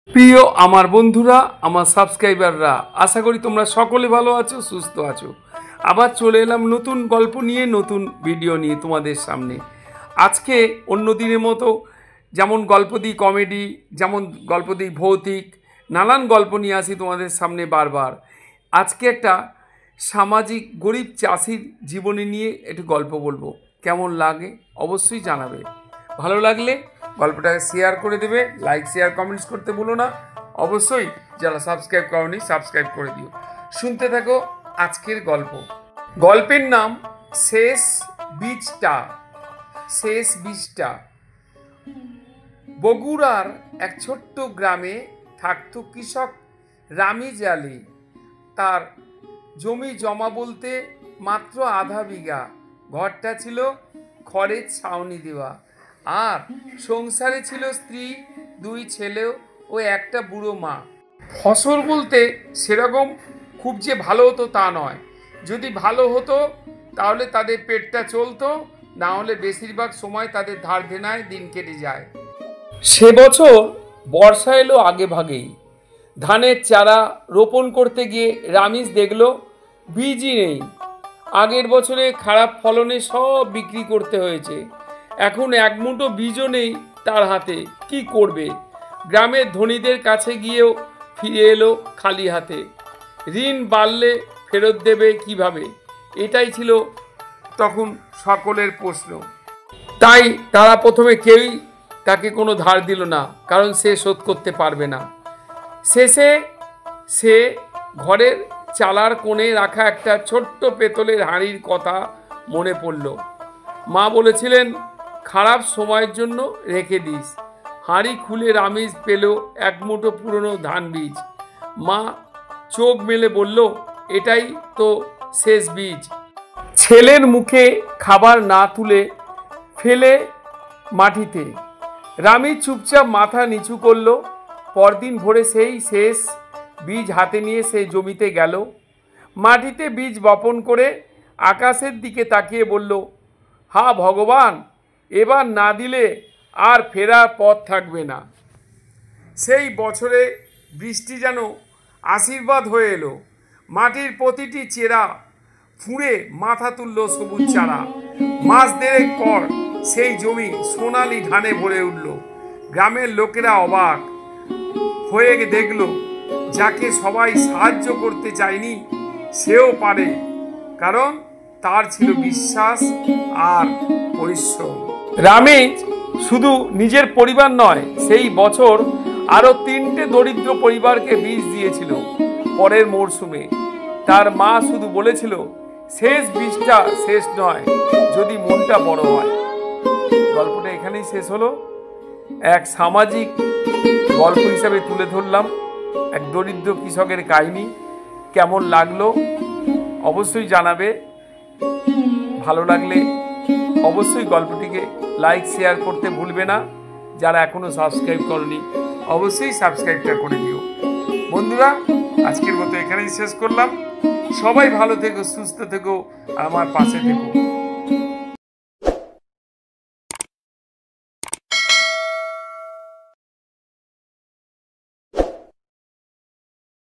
প্রিয় আমার বন্ধুরা, আমার সাবস্ক্রাইবাররা, আশা করি তোমরা সকলে ভালো আছো, সুস্থ আছো। আবার চলে এলাম নতুন গল্প নিয়ে, নতুন ভিডিও নিয়ে তোমাদের সামনে। আজকে অন্য দিনের মতো যেমন গল্প দিই কমেডি, যেমন গল্প দিই ভৌতিক, নানান গল্প নিয়ে আসি তোমাদের সামনে বারবার। আজকে একটা সামাজিক গরিব চাষির জীবনী নিয়ে একটু গল্প বলবো। কেমন লাগে অবশ্যই জানাবে। ভালো লাগলে গল্পটাকে শেয়ার করে দেবে, লাইক শেয়ার কমেন্টস করতে ভুলো না। অবশ্যই যারা সাবস্ক্রাইব করনি সাবস্ক্রাইব করে দিও। শুনতে থাকো আজকের গল্প। গল্পের নাম শেষ বীজটা। শেষ বীজটা। বগুড়ার এক ছোট্ট গ্রামে থাকতো কৃষক রামিজ আলী। তার জমি জমা বলতে মাত্র আধা বিঘা। ঘরটা ছিল খড়ের ছাউনি দেওয়া, আর সংসারে ছিল স্ত্রী, 2 ছেলে ও একটা বুড়ো মা। ফসল বলতে সেরকম খুব যে ভালো হতো তা নয়। যদি ভালো হতো তাহলে তাদের পেটটা চলতো, না হলে বেশিরভাগ সময় তাদের ধার দেনায় দিন কেটে যায়। সে বছর বর্ষা এলো আগে ভাগেই। ধানের চারা রোপণ করতে গিয়ে রামিজ দেখল বীজই নেই। আগের বছরে খারাপ ফলনে সব বিক্রি করতে হয়েছে। এখন এক মুঠো বীজও নেই তার হাতে। কি করবে? গ্রামের ধনীদের কাছে গিয়েও ফিরে এলো খালি হাতে। ঋণ বাড়লে ফেরত দেবে কিভাবে? এটাই ছিল তখন সকলের প্রশ্ন। তাই তারা প্রথমে কেউই তাকে কোনো ধার দিল না, কারণ সে শোধ করতে পারবে না। শেষে সে ঘরের চালার কোণে রাখা একটা ছোট্ট পেতলের হাঁড়ির কথা মনে পড়ল। মা বলেছিলেন, খারাপ সময়ের জন্য রেখে দিস। হাঁড়ি খুলে রামিজ পেল এক মুঠো পুরনো ধান বীজ। মা চোখ মেলে বলল, এটাই তো শেষ বীজ। ছেলের মুখে খাবার না তুলে ফেলে মাটিতে রামিজ চুপচাপ মাথা নিচু করল। পরদিন ভোরে সেই শেষ বীজ হাতে নিয়ে সেই জমিতে গেল। মাটিতে বীজ বপন করে আকাশের দিকে তাকিয়ে বলল, হা ভগবান, এবার না দিলে আর ফেরার পথ থাকবে না। সেই বছরে বৃষ্টি যেন আশীর্বাদ হয়ে এলো। মাটির প্রতিটি চেরা ফুঁড়ে মাথা তুলল সবুজ চারা। মাস দেড়েক পর সেই জমি সোনালি ধানে ভরে উঠল। গ্রামের লোকেরা অবাক হয়ে দেখল, যাকে সবাই সাহায্য করতে চায়নি সেও পারে, কারণ তার ছিল বিশ্বাস আর পরিশ্রম। রামিজ শুধু নিজের পরিবার নয়, সেই বছর আরো 3টে দরিদ্র পরিবারকে বীজ দিয়েছিল। পরের মরশুমে তার মা শুধু বলেছিল, শেষ বীজটা শেষ নয়, যদি মনটা বড় হয়। গল্পটা এখানেই শেষ হলো। এক সামাজিক গল্প হিসাবে তুলে ধরলাম এক দরিদ্র কৃষকের কাহিনী। কেমন লাগলো অবশ্যই জানাবে। ভালো লাগলে অবশ্যই গল্পটিকে লাইক শেয়ার করতে ভুলবে না। যারা এখনো সাবস্ক্রাইব করনি অবশ্যই সাবস্ক্রাইবটা করে দিও। বন্ধুরা, আজকের মতো এখানেই শেষ করলাম। সবাই ভালো থেকো, সুস্থ থেকো, আর আমার পাশে থেকো।